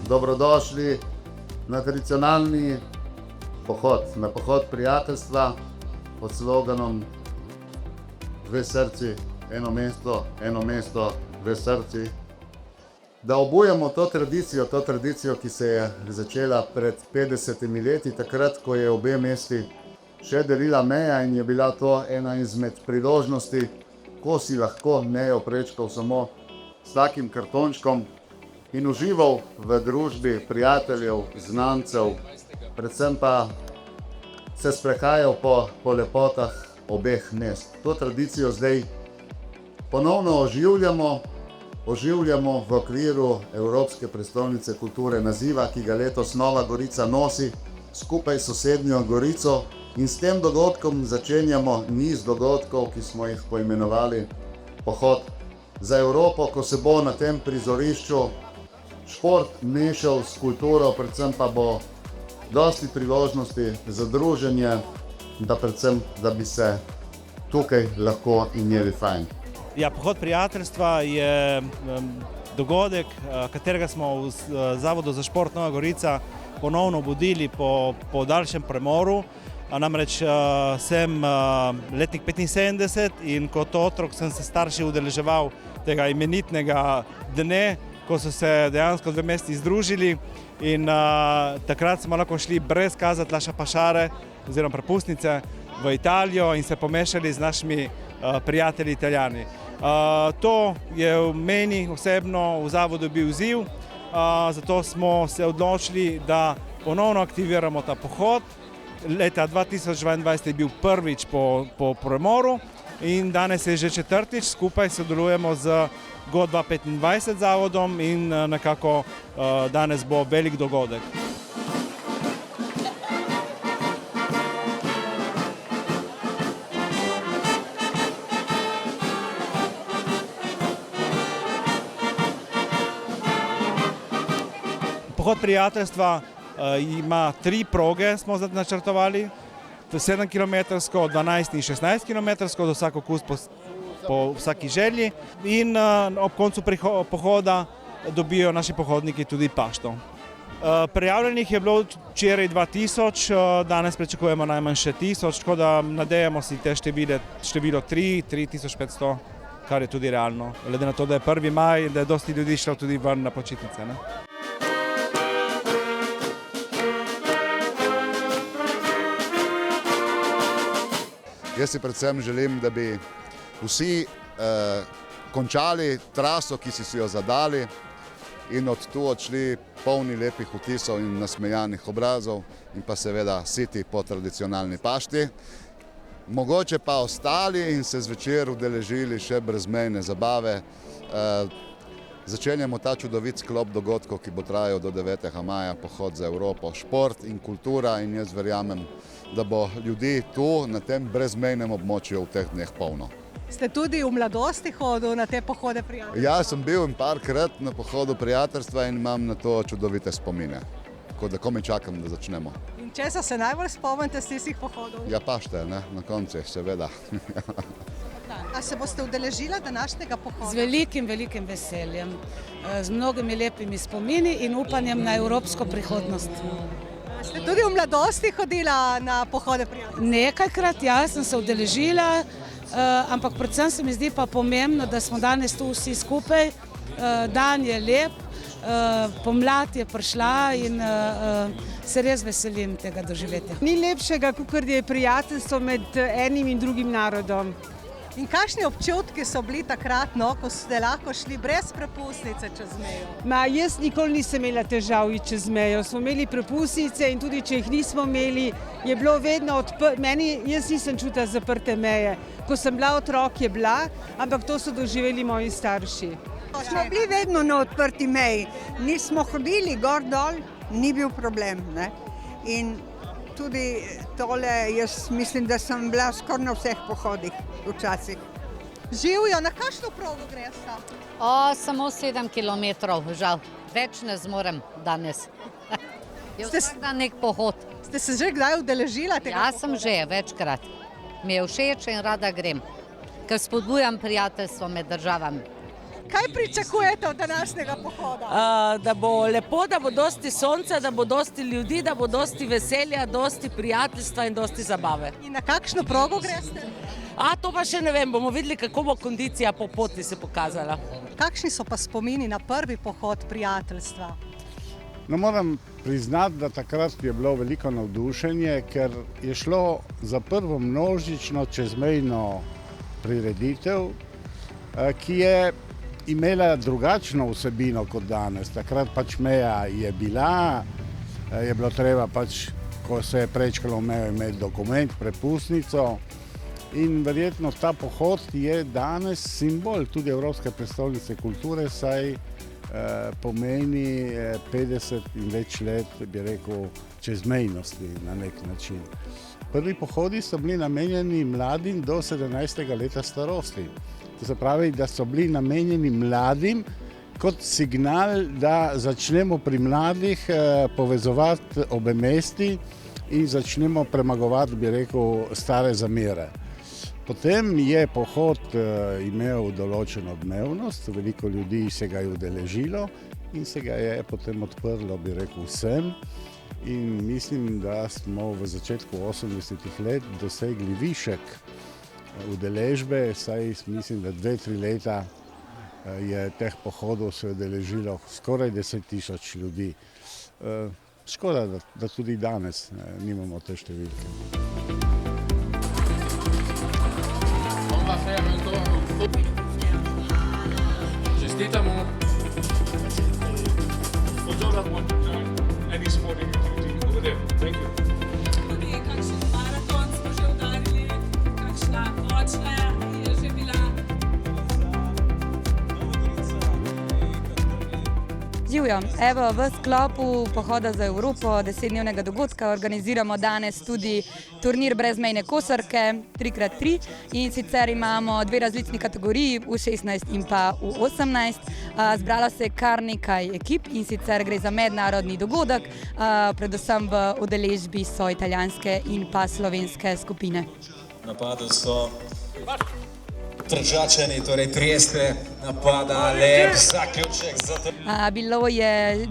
dobrodošli na tradicionalni pohod, na pohod prijateljstva pod sloganom Dve srci, eno mesto, dve srci. Da obujamo to tradicijo, ki se je začela pred 50 leti, takrat, ko je obe mesti še delila meja in je bila to ena izmed priložnosti, ko si lahko mejo prečkal samo s takim kartončkom in užival v družbi prijateljev, znancev, predvsem pa se sprehajal po lepotah obeh mest. To tradicijo zdaj ponovno oživljamo v okviru Evropske prestolnice kulture, naziva, ki ga letos Nova Gorica nosi skupaj s sosednjo Gorico, in s tem dogodkom začenjamo niz dogodkov, ki smo jih poimenovali Pohod za Evropo, ko se bo na tem prizorišču šport mešal s kulturo, predvsem pa bo dosti priložnosti za druženje, da bi se tukaj lahko imeli fajn. Ja, Pohod prijateljstva je dogodek, katerega smo v Zavodu za šport Nova Gorica ponovno obudili po daljšem premoru. Namreč sem letnik 75 in kot otrok sem se starši udeleževal tega imenitnega dne, ko so se dejansko dve mesti združili, in takrat smo lahko šli brez kazatlaša pašare oziroma prepustnice v Italijo in se pomešali z našimi prijatelji Italijani. To je v meni osebno v zavodu bil izziv, zato smo se odločili, da ponovno aktiviramo ta pohod. Leta 2022 je bil prvič po premoru in danes je že četrtič, skupaj sodelujemo z GO225 zavodom in nekako danes bo velik dogodek. Pohod prijateljstva ima 3 proge, smo načrtovali, 7 km, 12 in 16 km, za vsak okus po vsaki želji, in ob koncu pohoda dobijo naši pohodniki tudi pašto. Prijavljenih je bilo včeraj 2000, danes pričakujemo najmanj še 1000, tako da nadejamo si te število 3500, kar je tudi realno, glede na to, da je 1. maj, da je dosti ljudi šlo tudi ven na počitnice. Jaz si predvsem želim, da bi vsi končali traso, ki si jo zadali, in od tu odšli polni lepih vtisov in nasmejanih obrazov in pa seveda siti po tradicionalni pašti. Mogoče pa ostali in se zvečer udeležili še brezmejne zabave. Začenjamo ta čudovit sklop dogodkov, ki bo trajal do 9. maja, Pohod za Evropo, šport in kultura, in jaz verjamem, da bo ljudi tu na tem brezmejnem območju v teh dneh polno. Ste tudi v mladosti hodil na te pohode prijateljstva? Ja, sem bil parkrat na pohodu prijateljstva in imam na to čudovite spomine. Tako da komaj čakam, da začnemo. In česa se najbolj spomnite s tistih pohodov? Ja, pašte, ne? Na koncu, seveda. A se boste udeležila današnjega pohoda? Z velikim veseljem, z mnogimi lepimi spomini in upanjem na evropsko prihodnost. Ste tudi v mladosti hodila na pohode prijateljstva? Nekajkrat, ja, sem se udeležila, ampak predvsem se mi zdi pa pomembno, da smo danes tu vsi skupaj. Dan je lep, pomlad je prišla in se res veselim tega doživetja. Ni lepšega, kot je prijateljstvo med enim in drugim narodom. In kakšni občutki so bili takrat, ko ste lahko šli brez prepustnice čez mejo? Jaz nikoli nisem imela težav iti čez mejo. Smo imeli prepustnice in tudi če jih nismo imeli, je bilo vedno jaz nisem čutila zaprte meje. Ko sem bila otrok, je bila, ampak to so doživeli moji starši. Smo bili vedno na odprti meji. Nismo hodili gor dol, ni bil problem, ne? In tudi tole, jaz mislim, da sem bila skoraj na vseh pohodih včasih. Živijo, na kakšno progo gresta? Samo 7 kilometrov, žal. Več ne zmorem danes. Je vsak dan nek pohod. Ste se že kdaj udeležila tega pohoda? Jaz sem že, večkrat. Mi je všeč in rada grem, ker spodbujam prijateljstvo med državami. Kaj pričakujete od današnjega pohoda? Da bo lepo, da bo dosti sonca, da bo dosti ljudi, da bo dosti veselja, dosti prijateljstva in dosti zabave. In na kakšno progo greste? To pa še ne vem, bomo videli, kako bo kondicija po poti se pokazala. Kakšni so pa spomini na prvi pohod prijateljstva? No, moram priznati, da takrat je bilo veliko navdušenje, ker je šlo za prvo množično čezmejno prireditev, ki je imela drugačno vsebino kot danes. Takrat pač meja je bila, je bilo treba pač, ko se je prečkalo mejo, imeti dokument, prepustnico. In verjetno ta pohod je danes simbol tudi Evropske prestolnice kulture, saj pomeni 50 in več let, bi rekel, čezmejnosti na nek način. Prvi pohodi so bili namenjeni mladim do 17. leta starosti. To se pravi, da so bili namenjeni mladim kot signal, da začnemo pri mladih povezovati obe mesti in začnemo premagovati, bi rekel, stare zamere. Potem je pohod imel določeno odmevnost, veliko ljudi se ga je udeležilo in se ga je potem odprlo, bi rekel, vsem. In mislim, da smo v začetku 80-ih let dosegli višek udeležbe, saj mislim, da 2-3 leta je teh pohodov se udeležilo skoraj 10.000 ljudi. Škoda, da tudi danes nimamo te številke. Čestitamo. Thank you. Tudi kakšen maraton smo že udarili, kakšna nočna je že bila. Živjo, evo, v sklopu pohoda za Evropo, 10-dnevnega dogodka, organiziramo danes tudi turnir brezmejne košarke 3x3 in sicer imamo 2 različni kategoriji, U16 in pa U18. Zbralo se je kar nekaj ekip in sicer gre za mednarodni dogodek, predvsem v udeležbi so italijanske in pa slovenske skupine. Napadu so Tržačani, torej Trieste napada, lep zaključek za to.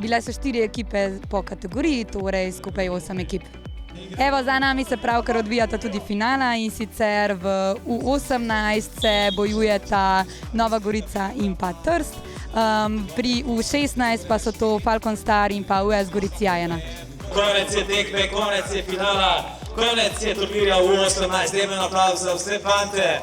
Bile so 4 ekipe po kategoriji, torej skupaj 8 ekip. Evo, za nami se pravkar odvijata tudi finala in sicer v U18 se bojujeta Nova Gorica in pa Trst. Pri U16 pa so to Falcon Star in pa US Gorica 1. Konec je tekme, konec je finala, konec je turnirja U18. Dajmo aplavz za vse fante.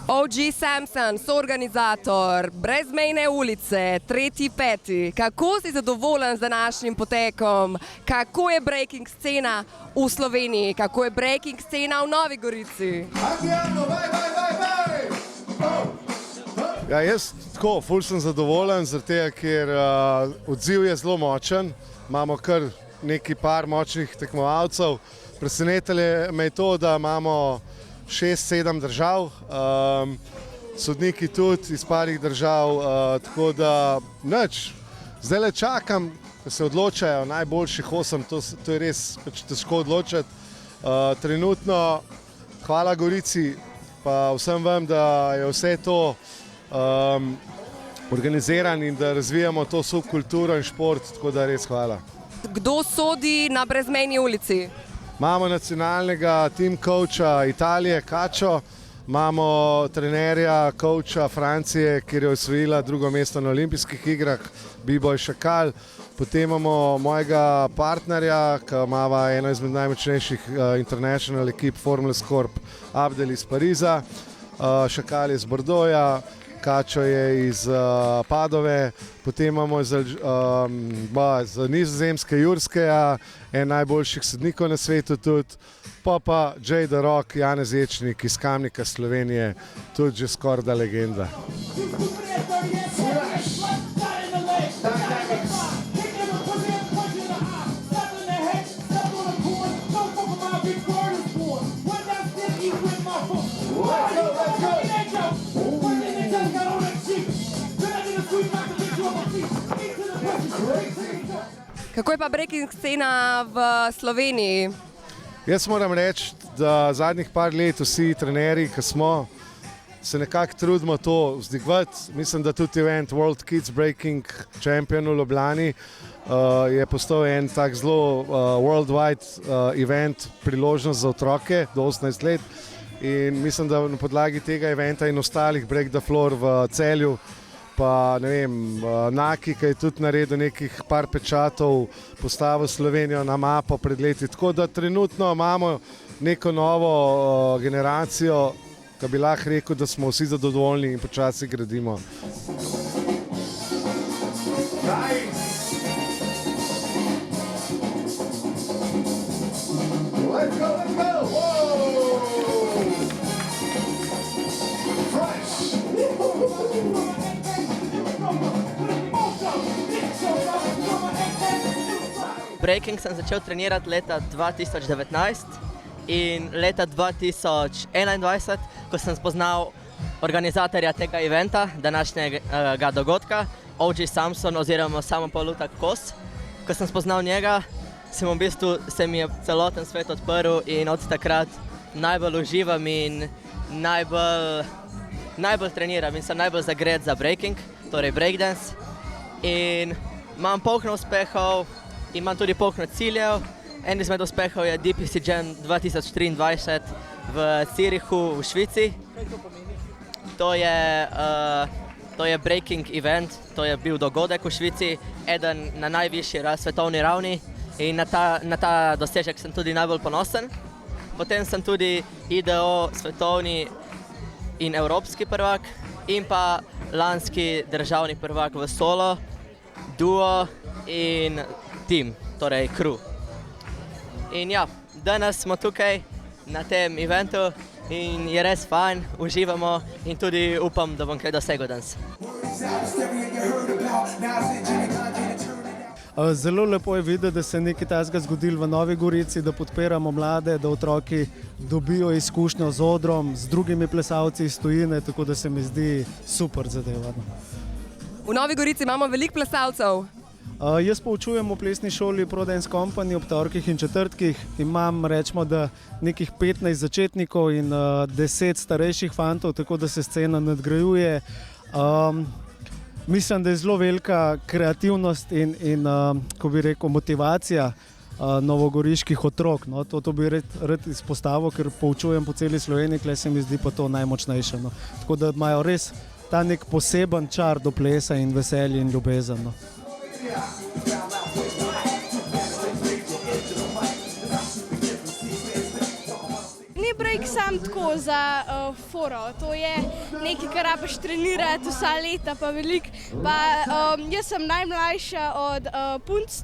OG Samson, soorganizator Brezmejne ulice, 3.5. Kako si zadovoljen z današnjim potekom? Kako je breaking scena v Sloveniji? Kako je breaking scena v Novi Gorici? Ja, jaz tako, ful sem zadovoljen, zaradi tega, ker odziv je zelo močen. Imamo kar neki par močnih tekmovalcev. Presenetilo me je to, da imamo 6-7 držav, sodniki tudi iz parih držav, tako da nič. Zdaj le čakam, da se odločajo najboljših 8, to je res težko odločiti. Trenutno, hvala Gorici, pa vsem vam, da je vse to organiziran in da razvijamo to subkulturo in šport, tako da res hvala. Kdo sodi na Brezmejni ulici? Imamo nacionalnega team coacha Italije, Kačo, imamo trenerja, coacha Francije, kjer je osvojila 2. mesto na olimpijskih igrah, Biboj Šakal. Potem imamo mojega partnerja, ki ima eno izmed najmočnejših international ekip Formula Corp, Abdel iz Pariza, Šakal je iz Bordoja, Kačo je iz Padove, potem imamo z Nizozemske Jurskeja, en najboljših sodnikov na svetu tudi, pa Jay The Rock, Janez Ječnik iz Kamnika Slovenije, tudi že skorda legenda. Kako je pa breaking scena v Sloveniji? Jaz moram reči, da zadnjih par let vsi trenerji, ki smo, se nekako trudimo to vzdigovati. Mislim, da tudi event World Kids Breaking Champion v Ljubljani je postal en tak zelo worldwide event, priložnost za otroke do 18 let. In mislim, da na podlagi tega eventa in ostalih Break the Floor v Celju, pa ne vem, Naki, ki je tudi naredil nekih par pečatov, postavil Slovenijo na mapo pred leti. Tako da trenutno imamo neko novo generacijo, ki bi lahko rekel, da smo vsi zadovoljni in počasi gradimo. Breaking sem začel trenirati leta 2019 in leta 2021, ko sem spoznal organizatorja tega eventa, današnjega dogodka, OG Samson oziroma Samo Polutak Kos. Ko sem spoznal njega, se mi je celoten svet odprl in od takrat najbolj uživam in najbolj treniram in sem najbolj zagret za breaking, torej breakdance. In imam polno uspehov, imam tudi polno ciljev. En izmed uspehov je DPC Jam 2023 v Zürichu v Švici. To je breaking event, to je bil dogodek v Švici, eden na najvišji svetovni ravni in na ta dosežek sem tudi najbolj ponosen. Potem sem tudi IDO svetovni in evropski prvak in pa lanski državni prvak v solo, duo in tim, torej crew. In ja, danes smo tukaj na tem eventu in je res fajn, uživamo in tudi upam, da bom kaj dosegel danes. Zelo lepo je videti, da se je nekaj takega zgodilo v Novi Gorici, da podpiramo mlade, da otroki dobijo izkušnjo z odrom, z drugimi plesalci iz tujine, tako da se mi zdi super zadeva. V Novi Gorici imamo veliko plesalcev. Jaz poučujem v plesni šoli Pro Dance Company ob torkih in četrtkih. Imam, rečemo, da nekih 15 začetnikov in 10 starejših fantov, tako da se scena nadgrajuje. Mislim, da je zelo velika kreativnost in ko bi rekel, motivacija novogoriških otrok. No. To bi rad izpostavil, ker poučujem po celi Sloveniji, kle se mi zdi pa to najmočnejše. No. Tako da imajo res ta nek poseben čar do plesa in veselje in ljubezen. No. Ni break sam tako za foro, to je nekaj, kar rabiš trenirati vsa leta, pa veliko. Jaz sem najmlajša od punc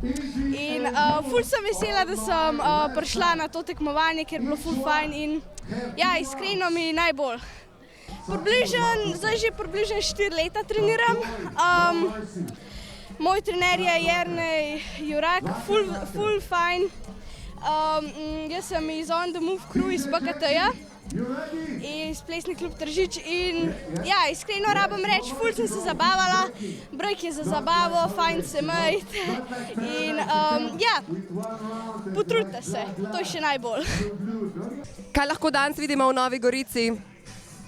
in ful sem vesela, da sem prišla na to tekmovanje, ker je bilo ful fajn in ja, iskreno mi najbolj. Zdaj že približno 4 leta treniram. Moj trener je Jernej Jurak, ful fajn. Jaz sem iz On The Move crew iz PKT-ja, iz plesni klub Tržič in ja, iskreno rabim reči, ful sem se zabavala, break je za zabavo, fajn se imejte in ja, potrudite se, to je še najbolj. Kaj lahko danes vidimo v Novi Gorici?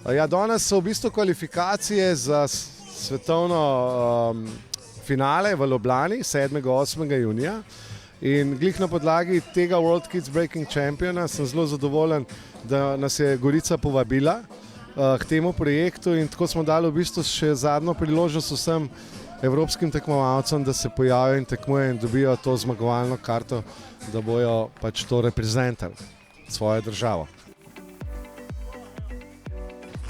Ja, danes so v bistvu kvalifikacije za svetovno finale v Ljubljani 7. 8. junija. In glih na podlagi tega World Kids Breaking Championa sem zelo zadovoljen, da nas je Gorica povabila k temu projektu in tako smo dali v bistvu še zadnjo priložnost vsem evropskim tekmovalcem, da se pojavijo in tekmujejo in dobijo to zmagovalno karto, da bojo pač to reprezentali svojo državo.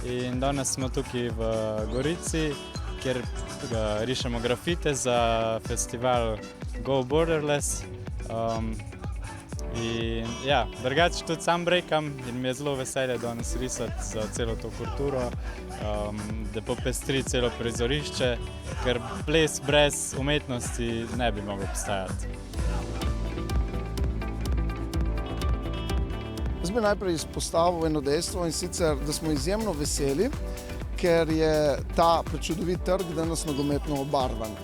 In danes smo tukaj v Gorici, kjer rišemo grafite za festival Go Borderless. In ja, drugače tudi sam breakam in mi je zelo veselje danes risati za celo to kulturo, da popestri celo prizorišče, ker ples brez umetnosti ne bi mogel obstajati. Jaz bi najprej izpostavil eno dejstvo in sicer, da smo izjemno veseli, ker je ta prečudovit trg danes nogometno obarvan.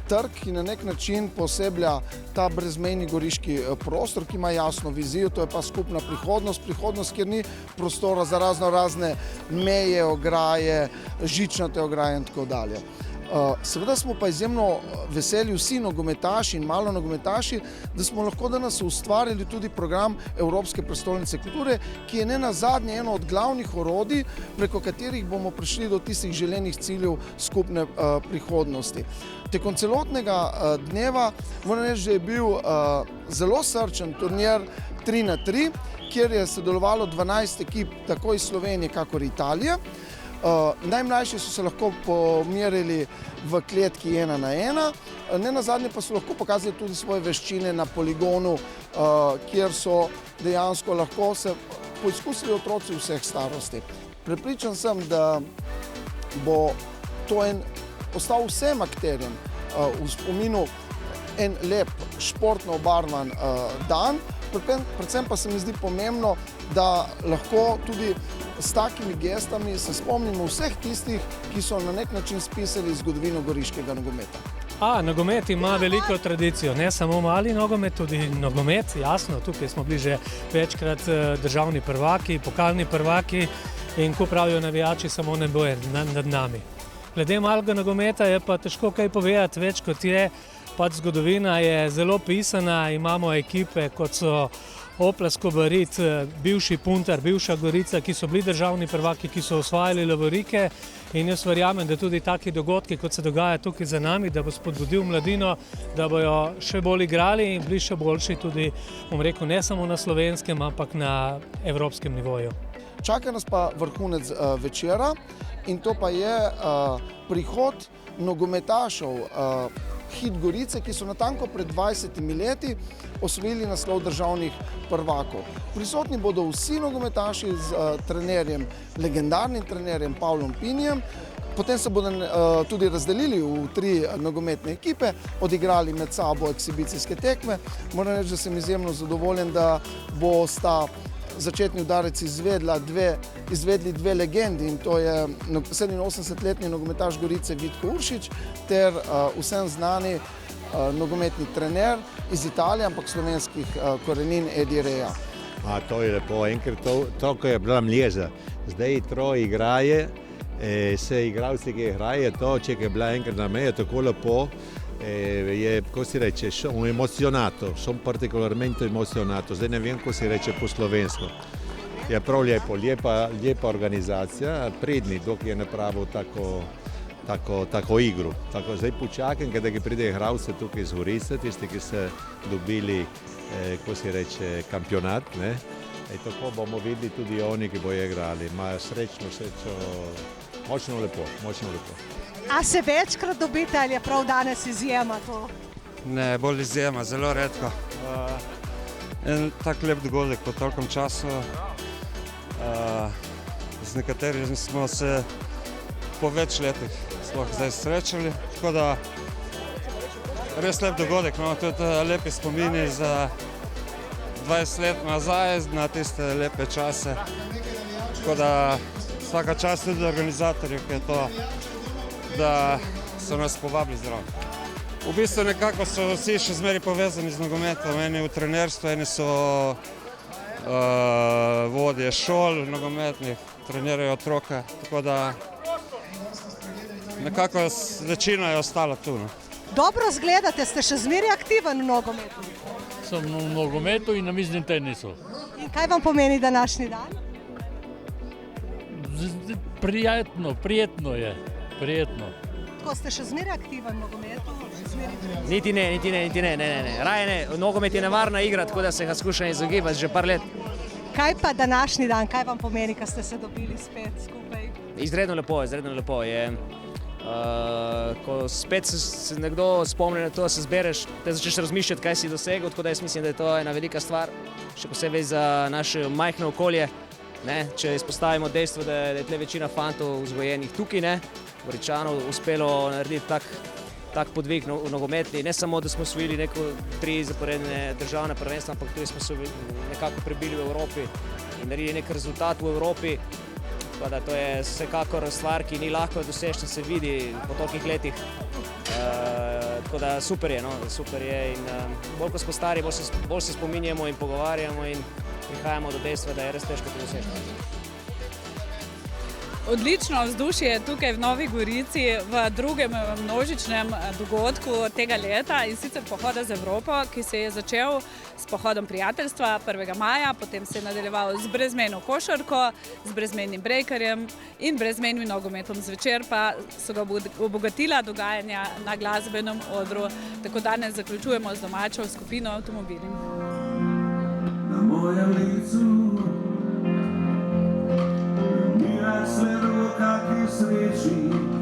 trg, ki na nek način poseblja ta brezmejni goriški prostor, ki ima jasno vizijo, to je pa skupna prihodnost, kjer ni prostora za razne meje, ograje, žičnate ograje in tako dalje. Seveda smo pa izjemno veseli vsi nogometaši in malo nogometaši, da smo lahko danes ustvarili tudi program Evropske prestolnice kulture, ki je ne nazadnje eno od glavnih orodij, preko katerih bomo prišli do tistih želenih ciljev skupne prihodnosti. Tekom celotnega dneva moram reči, da je bil zelo srčen turnir 3x3, kjer je sodelovalo 12 ekip tako iz Slovenije kakor Italije. Najmlajši so se lahko pomerili v kletki 1x1, ne nazadnje pa so lahko pokazali tudi svoje veščine na poligonu, kjer so dejansko lahko se poizkusili otroci vseh starosti. Prepričan sem, da bo to ostal vsem akterjem v spominu en lep, športno obarvan dan, predvsem pa se mi zdi pomembno, da lahko tudi s takimi gestami se spomnimo vseh tistih, ki so na nek način spisali zgodovino goriškega nogometa. Nogomet ima veliko tradicijo, ne samo mali nogomet, tudi nogomet, jasno, tukaj smo bili že večkrat državni prvaki, pokalni prvaki in ko pravijo navijači, samo nebo je nad nami. Glede malega nogometa je pa težko kaj povedati, več kot je, pač zgodovina je zelo pisana, imamo ekipe kot so Opla Skobarit, bivši Puntar, bivša Gorica, ki so bili državni prvaki, ki so osvajali lovorike in jaz verjamem, da tudi taki dogodki, kot se dogaja tukaj za nami, da bo spodbudil mladino, da bojo še bolj igrali in bili še boljši tudi, bom rekel, ne samo na slovenskem, ampak na evropskem nivoju. Čaka nas pa vrhunec večera in to pa je prihod nogometašev Hit Gorice, ki so natanko pred 20 leti osvojili naslov državnih prvakov. Prisotni bodo vsi nogometaši z trenerjem, legendarnim trenerjem Pavlom Pinjem, potem se bodo tudi razdelili v 3 nogometne ekipe, odigrali med sabo ekshibicijske tekme. Moram reči, da sem izjemno zadovoljen, da bosta začetni udarec izvedli 2 legendi in to je 87-letni nogometaš Gorice Vitko Uršič ter vsem znani nogometni trener iz Italije, ampak slovenskih korenin Edi Reja. To je lepo, enkrat toliko je bila mljeza. Zdaj troje igraje, se igralci, ki igraje to, če je bila enkrat na meje, tako lepo. Je, kako si reče, sono emozionato, sono particolarmente emozionato, zdaj ne vem, kako si reče po slovensko. Je prav lijepo, lijepa organizacija, predni, dok je napravil tako igru. Tako, zdaj počakam, kada pride igralce tukaj iz Gorice, tisti, ki so dobili, kako si reče, kampionat, ne? Tako bomo videli tudi oni, ki bojo igrali. Imajo srečno, močno lepo. A se večkrat dobite ali je prav danes izjema to? Ne, bolj izjema, zelo redko. En tak lep dogodek po tolikom času. Z nekaterimi smo se po več letih sploh zdaj srečali, tako da res lep dogodek, imamo tudi lepi spomini za 20 let nazaj na tiste lepe čase. Tako da vsaka čast tudi organizatorju, ki je to, da so nas povabili zraven. V bistvu nekako so vsi še zmeraj povezani z nogometom, eni v trenerstvu, eni so vodje šol nogometnih, trenirajo otroke, tako da nekako večina je ostala tu. Dobro izgledate, ste še zmeraj aktiven v nogometu? Sem v nogometu in na miznem tenisu. In kaj vam pomeni današnji dan? Prijetno je. Prijetno. Ko ste še zmeraj aktiven v nogometu? Niti ne. Raje ne, nogomet je nevarna igra, tako da se ga skušam izogibati že par let. Kaj pa današnji dan, kaj vam pomeni, ko ste se dobili spet skupaj? Izredno lepo je. Ko spet se nekdo spomne na to, se zbereš, te začneš razmišljati, kaj si dosegel, tako da jaz mislim, da je to ena velika stvar, še posebej za naše majhno okolje. Če izpostavimo dejstvo, da je tle večina fantov vzgojenih tukaj, Goričanov uspelo narediti tak podvig nogometni, ne samo, da smo osvojili 3 zaporedne državne prvenstva, ampak tudi smo se nekako prebili v Evropi in naredili nek rezultat v Evropi. To je vsekakor stvar, ki ni lahko doseči, se vidi po tolikih letih. Tako da super je, no, super je in bolj ko smo stari, bolj se spominjamo in pogovarjamo in prihajamo do dejstva, da je res težko to doseči. Odlično vzdušje je tukaj v Novi Gorici v drugem množičnem dogodku tega leta in sicer Pohoda z Evropo, ki se je začel s pohodom prijateljstva 1. maja, potem se je nadaljeval z brezmejno košarko, z brezmejnim brejkarjem in brezmejnim nogometom. Zvečer pa so ga obogatila dogajanja na glasbenem odru. Tako danes zaključujemo z domačo skupino Avtomobili. Na mojem licu sled v kakšni sreči.